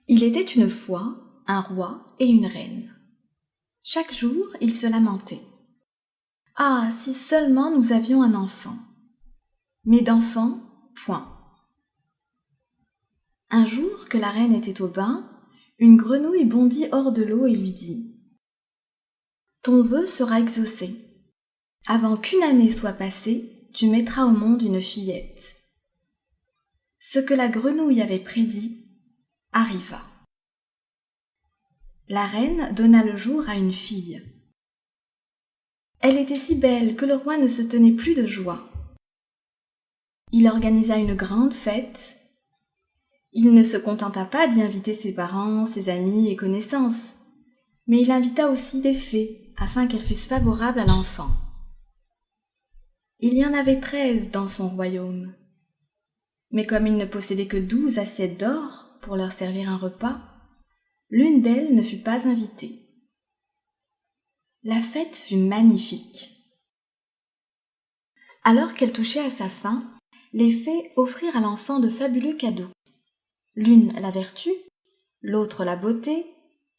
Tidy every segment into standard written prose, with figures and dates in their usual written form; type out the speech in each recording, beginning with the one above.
Il était une fois un roi et une reine. Chaque jour, ils se lamentaient. « Ah, si seulement nous avions un enfant !» Mais d'enfant, point. Un jour que la reine était au bain, une grenouille bondit hors de l'eau et lui dit « Ton vœu sera exaucé. Avant qu'une année soit passée, tu mettras au monde une fillette. » Ce que la grenouille avait prédit arriva. La reine donna le jour à une fille. Elle était si belle que le roi ne se tenait plus de joie. Il organisa une grande fête. Il ne se contenta pas d'y inviter ses parents, ses amis et connaissances, mais il invita aussi des fées afin qu'elles fussent favorables à l'enfant. Il y en avait 13 dans son royaume. Mais comme il ne possédait que 12 assiettes d'or pour leur servir un repas, l'une d'elles ne fut pas invitée. La fête fut magnifique. Alors qu'elle touchait à sa fin, les fées offrirent à l'enfant de fabuleux cadeaux. L'une la vertu, l'autre la beauté,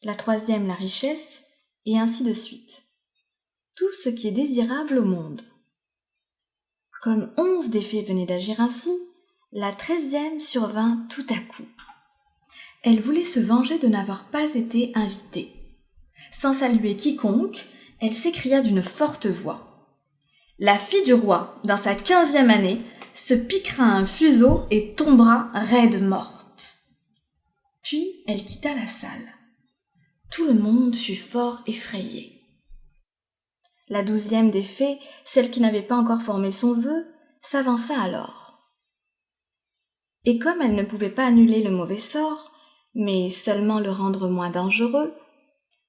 la troisième la richesse, et ainsi de suite. Tout ce qui est désirable au monde. Comme 11 des fées venaient d'agir ainsi, la 13e survint tout à coup. Elle voulait se venger de n'avoir pas été invitée. Sans saluer quiconque, elle s'écria d'une forte voix. « La fille du roi, dans sa 15e année, se piquera un fuseau et tombera raide morte. » Puis elle quitta la salle. Tout le monde fut fort effrayé. La 12e des fées, celle qui n'avait pas encore formé son vœu, s'avança alors. Et comme elle ne pouvait pas annuler le mauvais sort, mais seulement le rendre moins dangereux,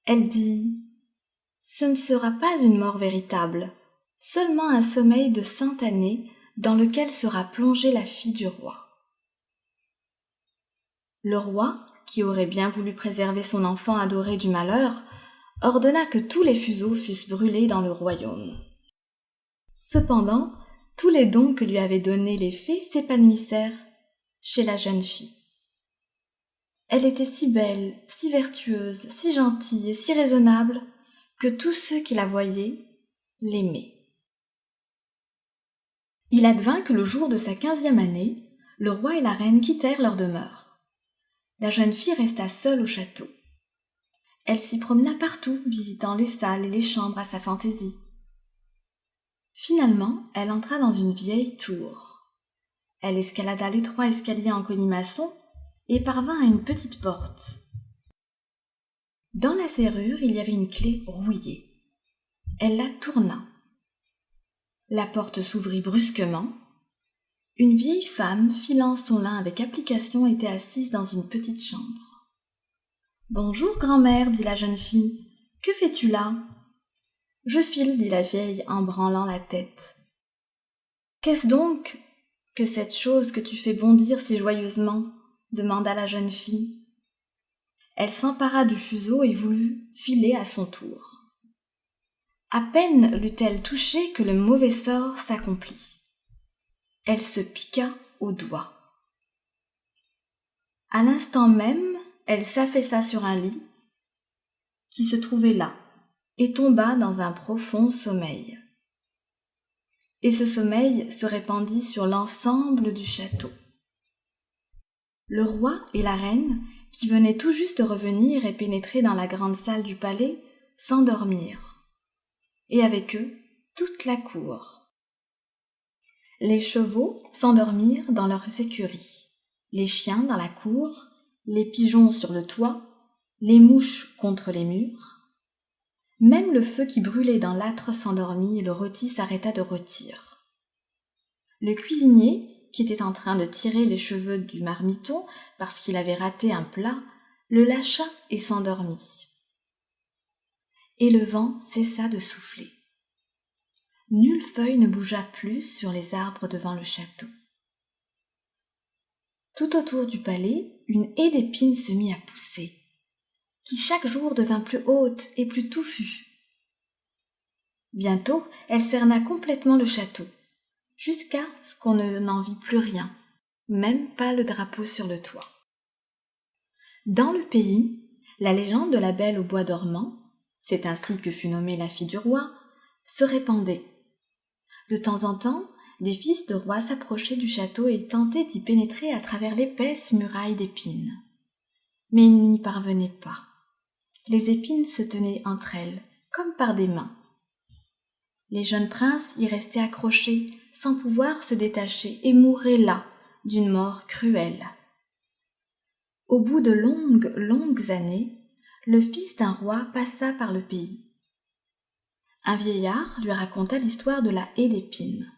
elle dit « Ce ne sera pas une mort véritable, seulement un sommeil de 100 années dans lequel sera plongée la fille du roi. » Le roi, qui aurait bien voulu préserver son enfant adoré du malheur, ordonna que tous les fuseaux fussent brûlés dans le royaume. Cependant, tous les dons que lui avaient donnés les fées s'épanouissèrent chez la jeune fille. Elle était si belle, si vertueuse, si gentille et si raisonnable que tous ceux qui la voyaient l'aimaient. Il advint que le jour de sa 15e année, le roi et la reine quittèrent leur demeure. La jeune fille resta seule au château. Elle s'y promena partout, visitant les salles et les chambres à sa fantaisie. Finalement, elle entra dans une vieille tour. Elle escalada l'étroit escalier en colimaçon et parvint à une petite porte. Dans la serrure, il y avait une clé rouillée. Elle la tourna. La porte s'ouvrit brusquement. Une vieille femme, filant son lin avec application, était assise dans une petite chambre. « Bonjour, grand-mère, dit la jeune fille. Que fais-tu là ?»« Je file, dit la vieille en branlant la tête. « Qu'est-ce donc que cette chose que tu fais bondir si joyeusement ?» demanda la jeune fille. Elle s'empara du fuseau et voulut filer à son tour. À peine l'eut-elle touché que le mauvais sort s'accomplit. Elle se piqua au doigt. À l'instant même, elle s'affaissa sur un lit qui se trouvait là et tomba dans un profond sommeil. Et ce sommeil se répandit sur l'ensemble du château. Le roi et la reine, qui venaient tout juste de revenir et pénétrer dans la grande salle du palais, s'endormirent. Et avec eux, toute la cour. Les chevaux s'endormirent dans leurs écuries, les chiens dans la cour, les pigeons sur le toit, les mouches contre les murs. Même le feu qui brûlait dans l'âtre s'endormit et le rôti s'arrêta de rôtir. Le cuisinier, qui était en train de tirer les cheveux du marmiton parce qu'il avait raté un plat, le lâcha et s'endormit. Et le vent cessa de souffler. Nulle feuille ne bougea plus sur les arbres devant le château. Tout autour du palais, une haie d'épines se mit à pousser, qui chaque jour devint plus haute et plus touffue. Bientôt, elle cerna complètement le château, jusqu'à ce qu'on n'en vit plus rien, même pas le drapeau sur le toit. Dans le pays, la légende de la Belle au bois dormant, c'est ainsi que fut nommée la fille du roi, se répandait. De temps en temps, des fils de rois s'approchaient du château et tentaient d'y pénétrer à travers l'épaisse muraille d'épines. Mais ils n'y parvenaient pas. Les épines se tenaient entre elles, comme par des mains. Les jeunes princes y restaient accrochés, sans pouvoir se détacher, et mouraient là, d'une mort cruelle. Au bout de longues années, le fils d'un roi passa par le pays. Un vieillard lui raconta l'histoire de la haie d'épines.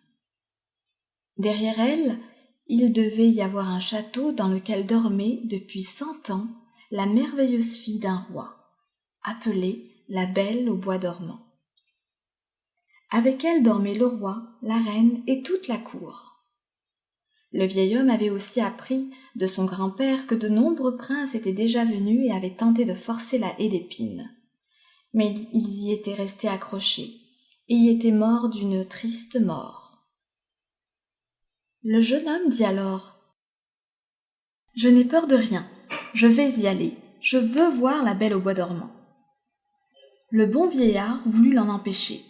Derrière elle, il devait y avoir un château dans lequel dormait depuis 100 ans la merveilleuse fille d'un roi, appelée la Belle au bois dormant. Avec elle dormaient le roi, la reine et toute la cour. Le vieil homme avait aussi appris de son grand-père que de nombreux princes étaient déjà venus et avaient tenté de forcer la haie d'épines. Mais ils y étaient restés accrochés et y étaient morts d'une triste mort. Le jeune homme dit alors : « Je n'ai peur de rien, je vais y aller, je veux voir la Belle au bois dormant. » Le bon vieillard voulut l'en empêcher,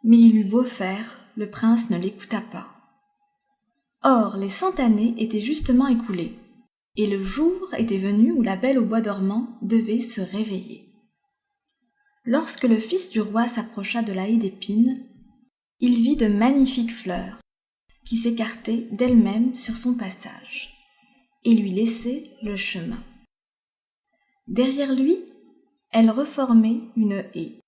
mais il eut beau faire, le prince ne l'écouta pas. Or, les 100 années étaient justement écoulées, et le jour était venu où la Belle au bois dormant devait se réveiller. Lorsque le fils du roi s'approcha de la haie d'épines, il vit de magnifiques fleurs qui s'écartaient d'elles-mêmes sur son passage et lui laissaient le chemin. Derrière lui, elles reformaient une haie.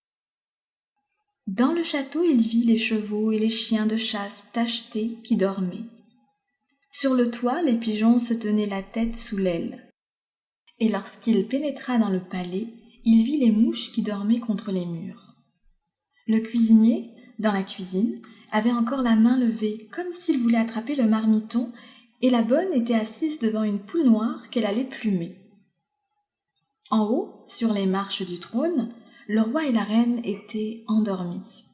Dans le château, il vit les chevaux et les chiens de chasse tachetés qui dormaient. Sur le toit, les pigeons se tenaient la tête sous l'aile. Et lorsqu'il pénétra dans le palais, il vit les mouches qui dormaient contre les murs. Le cuisinier, dans la cuisine, avait encore la main levée, comme s'il voulait attraper le marmiton, et la bonne était assise devant une poule noire qu'elle allait plumer. En haut, sur les marches du trône, le roi et la reine étaient endormis.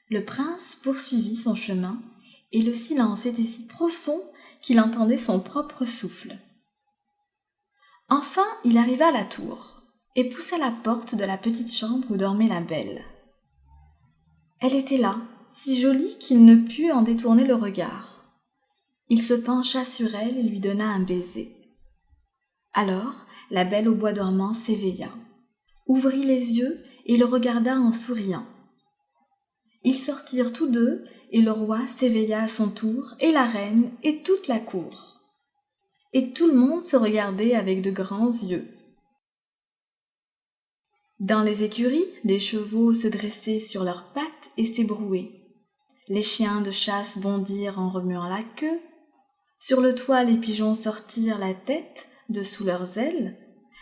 Le prince poursuivit son chemin, et le silence était si profond qu'il entendait son propre souffle. Enfin, il arriva à la tour, et poussa la porte de la petite chambre où dormait la Belle. Elle était là, si jolie qu'il ne put en détourner le regard. Il se pencha sur elle et lui donna un baiser. Alors, la Belle au bois dormant s'éveilla, ouvrit les yeux et le regarda en souriant. Ils sortirent tous deux, et le roi s'éveilla à son tour, et la reine, et toute la cour. Et tout le monde se regardait avec de grands yeux. Dans les écuries, les chevaux se dressaient sur leurs pattes et s'ébrouaient. Les chiens de chasse bondirent en remuant la queue. Sur le toit, les pigeons sortirent la tête de sous leurs ailes,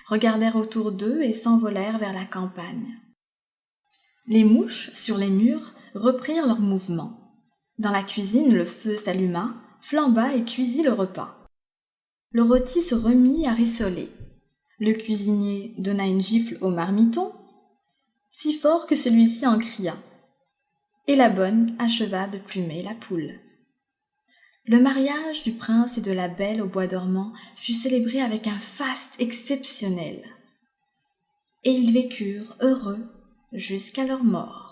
regardèrent autour d'eux et s'envolèrent vers la campagne. Les mouches, sur les murs, reprirent leur mouvement. Dans la cuisine, le feu s'alluma, flamba et cuisit le repas. Le rôti se remit à rissoler. Le cuisinier donna une gifle au marmiton, si fort que celui-ci en cria, et la bonne acheva de plumer la poule. Le mariage du prince et de la Belle au bois dormant fut célébré avec un faste exceptionnel. Et ils vécurent heureux jusqu'à leur mort.